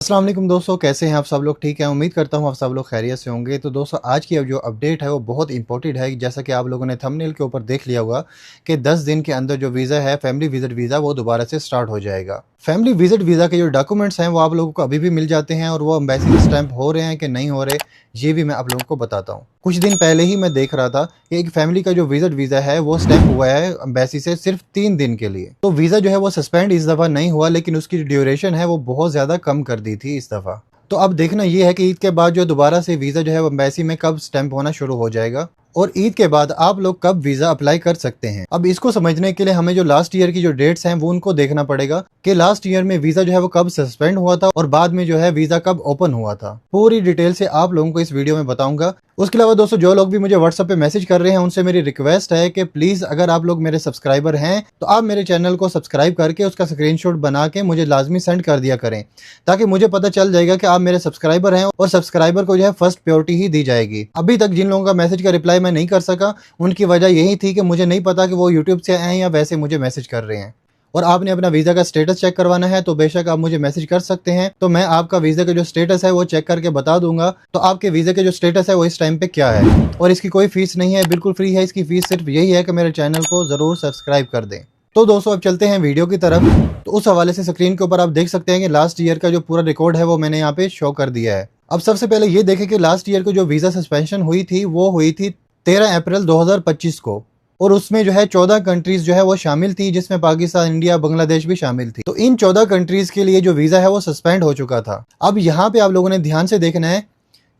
अस्सलाम वालेकुम दोस्तों, कैसे हैं आप सब लोग? ठीक है, उम्मीद करता हूँ आप सब लोग खैरियत से होंगे। तो दोस्तों, आज की अब जो अपडेट है वो बहुत इंपॉर्टेंट है। जैसा कि आप लोगों ने थंबनेल के ऊपर देख लिया होगा कि 10 दिन के अंदर जो वीज़ा है, फैमिली विजिट वीज़ा, वो दोबारा से स्टार्ट हो जाएगा। फैमिली विजिट वीज़ा के जो डॉक्यूमेंट्स हैं वो आप लोगों को अभी भी मिल जाते हैं, और वो एम्बेसी स्टैंप हो रहे हैं कि नहीं हो रहे, ये भी मैं आप लोगों को बताता हूँ। कुछ दिन पहले ही मैं देख रहा था कि एक फैमिली का जो विजिट वीज़ा है वो स्टैंप हुआ है एम्बेसी से सिर्फ 3 दिन के लिए। तो वीज़ा जो है वो सस्पेंड इस दफ़ा नहीं हुआ, लेकिन उसकी ड्यूरेशन है वो बहुत ज़्यादा कम कर दी थी इस दफ़ा। तो अब देखना ये है कि ईद के बाद जो दोबारा से वीज़ा जो है वो एम्बेसी में कब स्टैंप होना शुरू हो जाएगा, और ईद के बाद आप लोग कब वीज़ा अप्लाई कर सकते हैं। अब इसको समझने के लिए हमें जो लास्ट ईयर की जो डेट्स हैं वो उनको देखना पड़ेगा कि लास्ट ईयर में वीज़ा जो है वो कब सस्पेंड हुआ था और बाद में जो है वीज़ा कब ओपन हुआ था। पूरी डिटेल से आप लोगों को इस वीडियो में बताऊंगा। उसके अलावा दोस्तों, जो लोग भी मुझे व्हाट्सएप पे मैसेज कर रहे हैं उनसे मेरी रिक्वेस्ट है कि प्लीज़ अगर आप लोग मेरे सब्सक्राइबर हैं तो आप मेरे चैनल को सब्सक्राइब करके उसका स्क्रीनशॉट बना के मुझे लाजमी सेंड कर दिया करें, ताकि मुझे पता चल जाएगा कि आप मेरे सब्सक्राइबर हैं, और सब्सक्राइबर को जो है फर्स्ट प्रायोरिटी ही दी जाएगी। अभी तक जिन लोगों का मैसेज का रिप्लाई मैं नहीं कर सका, उनकी वजह यही थी कि मुझे नहीं पता कि वो यूट्यूब से आए या वैसे मुझे मैसेज कर रहे हैं। और आपने अपना वीज़ा का स्टेटस चेक करवाना है तो बेशक आप मुझे मैसेज कर सकते हैं, तो मैं आपका वीज़ा का जो स्टेटस है वो चेक करके बता दूंगा। तो आपके वीज़ा के जो स्टेटस है वो इस टाइम पे क्या है, और इसकी कोई फीस नहीं है, बिल्कुल फ्री है। इसकी फीस सिर्फ यही है कि मेरे चैनल को ज़रूर सब्सक्राइब कर दें। तो दोस्तों, अब चलते हैं वीडियो की तरफ। तो उस हवाले से स्क्रीन के ऊपर आप देख सकते हैं कि लास्ट ईयर का जो पूरा रिकॉर्ड है वो मैंने यहाँ पे शो कर दिया है। अब सबसे पहले ये देखें कि लास्ट ईयर को जो वीज़ा सस्पेंशन हुई थी वो हुई थी 13 अप्रैल 2025 को, और उसमें जो है 14 कंट्रीज जो है वो शामिल थी, जिसमें पाकिस्तान, इंडिया, बांग्लादेश भी शामिल थी। तो इन 14 कंट्रीज के लिए जो वीज़ा है वो सस्पेंड हो चुका था। अब यहाँ पे आप लोगों ने ध्यान से देखना है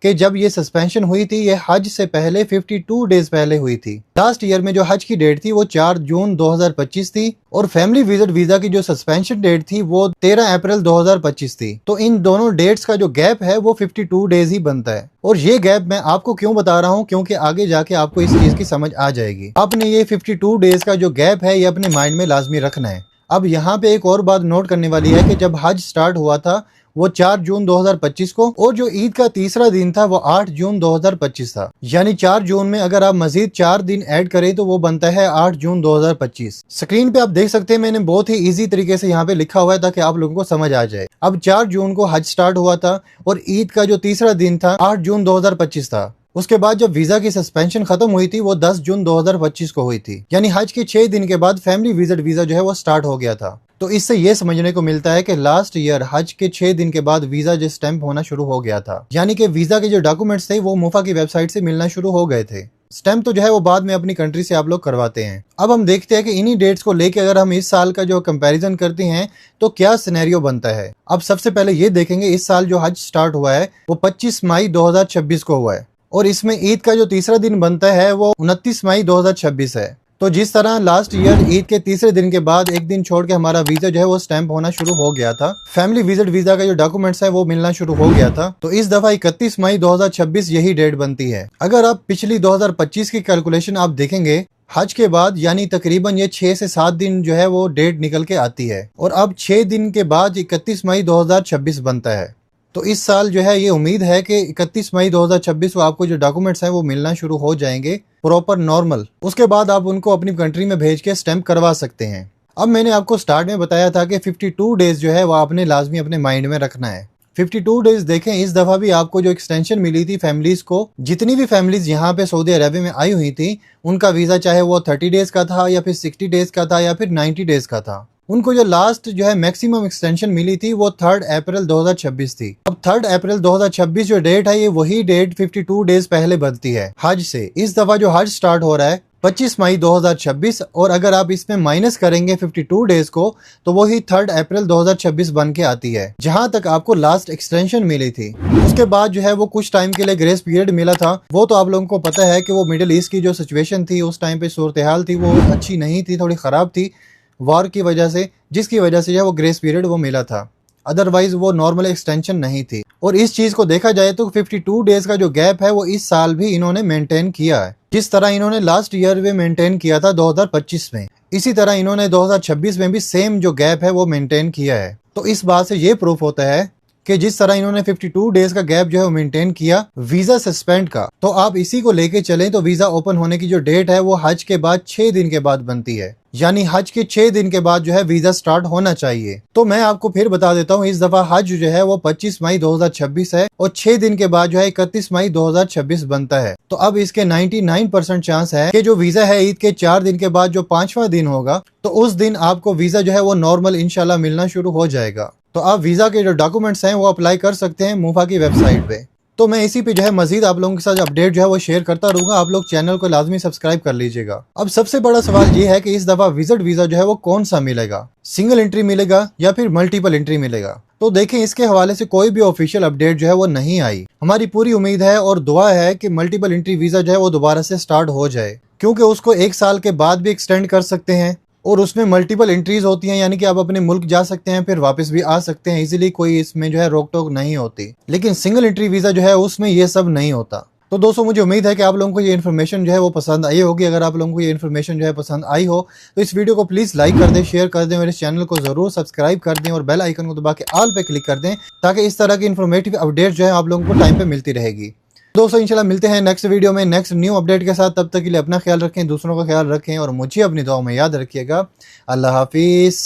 कि जब ये सस्पेंशन हुई थी ये हज से पहले 52 डेज पहले हुई थी। लास्ट ईयर में जो हज की डेट थी वो 4 जून 2025 थी, और फैमिली विजिट वीजा की जो सस्पेंशन डेट थी वो 13 अप्रैल 2025 थी। तो इन दोनों डेट्स का जो गैप है वो 52 डेज ही बनता है। और ये गैप मैं आपको क्यों बता रहा हूँ, क्योंकि आगे जाके आपको इस चीज की समझ आ जाएगी। आपने ये 52 डेज का जो गैप है ये अपने माइंड में लाजमी रखना है। अब यहाँ पे एक और बात नोट करने वाली है कि जब हज स्टार्ट हुआ था वो 4 जून 2025 को, और जो ईद का तीसरा दिन था वो 8 जून 2025 था। यानी 4 जून में अगर आप मजीद 4 दिन ऐड करें तो वो बनता है 8 जून 2025। स्क्रीन पे आप देख सकते हैं मैंने बहुत ही इजी तरीके से यहाँ पे लिखा हुआ है ताकि आप लोगों को समझ आ जाए। अब 4 जून को हज स्टार्ट हुआ था और ईद का जो तीसरा दिन था 8 जून 2025 था। उसके बाद जब वीजा की सस्पेंशन खत्म हुई थी वो 10 जून 2025 को हुई थी। यानी हज के 6 दिन के बाद फैमिली विजिट वीजा जो है वो स्टार्ट हो गया था। तो इससे ये समझने को मिलता है कि लास्ट ईयर हज के 6 दिन के बाद वीजा जो स्टैंप होना शुरू हो गया था। यानी कि वीजा के जो डॉक्यूमेंट्स थे वो मुफा की वेबसाइट से मिलना शुरू हो गए थे। स्टैंप तो जो है वो बाद में अपनी कंट्री से आप लोग करवाते हैं। अब हम देखते हैं कि इन्हीं डेट्स को लेके अगर हम इस साल का जो कंपैरिजन करते हैं तो क्या सिनेरियो बनता है। अब सबसे पहले ये देखेंगे इस साल जो हज स्टार्ट हुआ है वो 25 मई 2026 को हुआ है, और इसमें ईद का जो तीसरा दिन बनता है वो 29 मई 2026 है। तो जिस तरह लास्ट ईयर ईद के तीसरे दिन के बाद एक दिन छोड़ के हमारा वीजा जो है वो स्टैंप होना शुरू हो गया था, फैमिली विजिट वीजा का जो डॉक्यूमेंट्स है वो मिलना शुरू हो गया था, तो इस दफा 31 मई 2026 यही डेट बनती है। अगर आप पिछली 2025 की कैलकुलेशन आप देखेंगे हज के बाद, यानी तकरीबन ये 6 से 7 दिन जो है वो डेट निकल के आती है, और अब 6 दिन के बाद 31 मई 2026 बनता है। तो इस साल जो है ये उम्मीद है कि 31 मई 2026 को आपको जो डॉक्यूमेंट्स हैं वो मिलना शुरू हो जाएंगे प्रॉपर नॉर्मल। उसके बाद आप उनको अपनी कंट्री में भेज के स्टैंप करवा सकते हैं। अब मैंने आपको स्टार्ट में बताया था कि 52 डेज जो है वो आपने लाजमी अपने माइंड में रखना है। 52 डेज देखें, इस दफा भी आपको जो एक्सटेंशन मिली थी फैमिलीज को, जितनी भी फैमिलीज यहाँ पे सऊदी अरेबिया में आई हुई थी उनका वीजा चाहे वो 30 डेज का था या फिर 60 डेज का था या फिर 90 डेज का था, उनको जो लास्ट जो है मैक्सिमम एक्सटेंशन मिली थी वो 3 अप्रैल 2026 थी। अब 3 अप्रैल 2026 जो डेट है ये वही डेट 52 डेज पहले बनती है हज से। इस दफा जो हज स्टार्ट हो रहा है 25 मई 2026, और अगर आप इसमें माइनस करेंगे 52 डेज को तो वही 3 अप्रैल 2026 बन के आती है, जहां तक आपको लास्ट एक्सटेंशन मिली थी। उसके बाद जो है वो कुछ टाइम के लिए ग्रेस पीरियड मिला था। वो तो आप लोगों को पता है कि वो मिडिल ईस्ट की जो सिचुएशन थी उस टाइम पे सूरत हाल थी वो अच्छी नहीं थी, थोड़ी खराब थी वॉर की वजह से, जिसकी वजह से जो वो ग्रेस पीरियड वो मिला था, अदरवाइज वो नॉर्मल एक्सटेंशन नहीं थी। और इस चीज को देखा जाए तो 52 डेज का जो गैप है वो इस साल भी इन्होंने मेंटेन किया है। जिस तरह इन्होंने लास्ट ईयर में मेंटेन किया था 2025 में, इसी तरह इन्होंने 2026 में भी सेम जो गैप है वो मेंटेन किया है। तो इस बात से ये प्रूफ होता है कि जिस तरह इन्होंने 52 डेज का गैप जो है मेंटेन किया वीजा सस्पेंड का, तो आप इसी को लेके चलें तो वीजा ओपन होने की जो डेट है वो हज के बाद 6 दिन के बाद बनती है। यानी हज के 6 दिन के बाद जो है वीजा स्टार्ट होना चाहिए। तो मैं आपको फिर बता देता हूँ, इस दफा हज जो है वो 25 मई 2026 है और 6 दिन के बाद जो है 31 मई 2026 बनता है। तो अब इसके 99% चांस है कि जो वीजा है ईद के 4 दिन के बाद जो 5वां दिन होगा, तो उस दिन आपको वीजा जो है वो नॉर्मल इंशाल्लाह मिलना शुरू हो जाएगा। तो आप वीजा के जो डॉक्यूमेंट्स हैं वो अप्लाई कर सकते हैं मुफा की वेबसाइट पे। तो मैं इसी पे जो है मजीद आप लोगों के साथ अपडेट जो है वो शेयर करता रहूंगा। आप लोग चैनल को लाजमी सब्सक्राइब कर लीजिएगा। अब सबसे बड़ा सवाल ये है कि इस दफा विजिट वीजा जो है वो कौन सा मिलेगा, सिंगल एंट्री मिलेगा या फिर मल्टीपल एंट्री मिलेगा। तो देखें, इसके हवाले से कोई भी ऑफिशियल अपडेट जो है वो नहीं आई। हमारी पूरी उम्मीद है और दुआ है कि मल्टीपल एंट्री वीजा जो है वो दोबारा से स्टार्ट हो जाए, क्योंकि उसको 1 साल के बाद भी एक्सटेंड कर सकते हैं और उसमें मल्टीपल एंट्रीज होती हैं, यानी कि आप अपने मुल्क जा सकते हैं फिर वापस भी आ सकते हैं इजीली, कोई इसमें जो है रोक टोक नहीं होती। लेकिन सिंगल एंट्री वीजा जो है उसमें ये सब नहीं होता। तो दोस्तों, मुझे उम्मीद है कि आप लोगों को ये इन्फॉर्मेशन जो है वो पसंद आई होगी। अगर आप लोगों को ये इन्फॉर्मेशन जो है पसंद आई हो तो इस वीडियो को प्लीज लाइक कर दें, शेयर कर दें और इस चैनल को जरूर सब्सक्राइब कर दें और बेल आइकन को दबा के ऑल पे क्लिक कर दें, ताकि इस तरह की इन्फॉर्मेटिव अपडेट जो है आप लोगों को टाइम पे मिलती रहेगी। दोस्तों, इंशाल्लाह मिलते हैं नेक्स्ट वीडियो में नेक्स्ट न्यू अपडेट के साथ। तब तक के लिए अपना ख्याल रखें, दूसरों का ख्याल रखें और मुझे अपनी दुआओं में याद रखिएगा। अल्लाह हाफिज।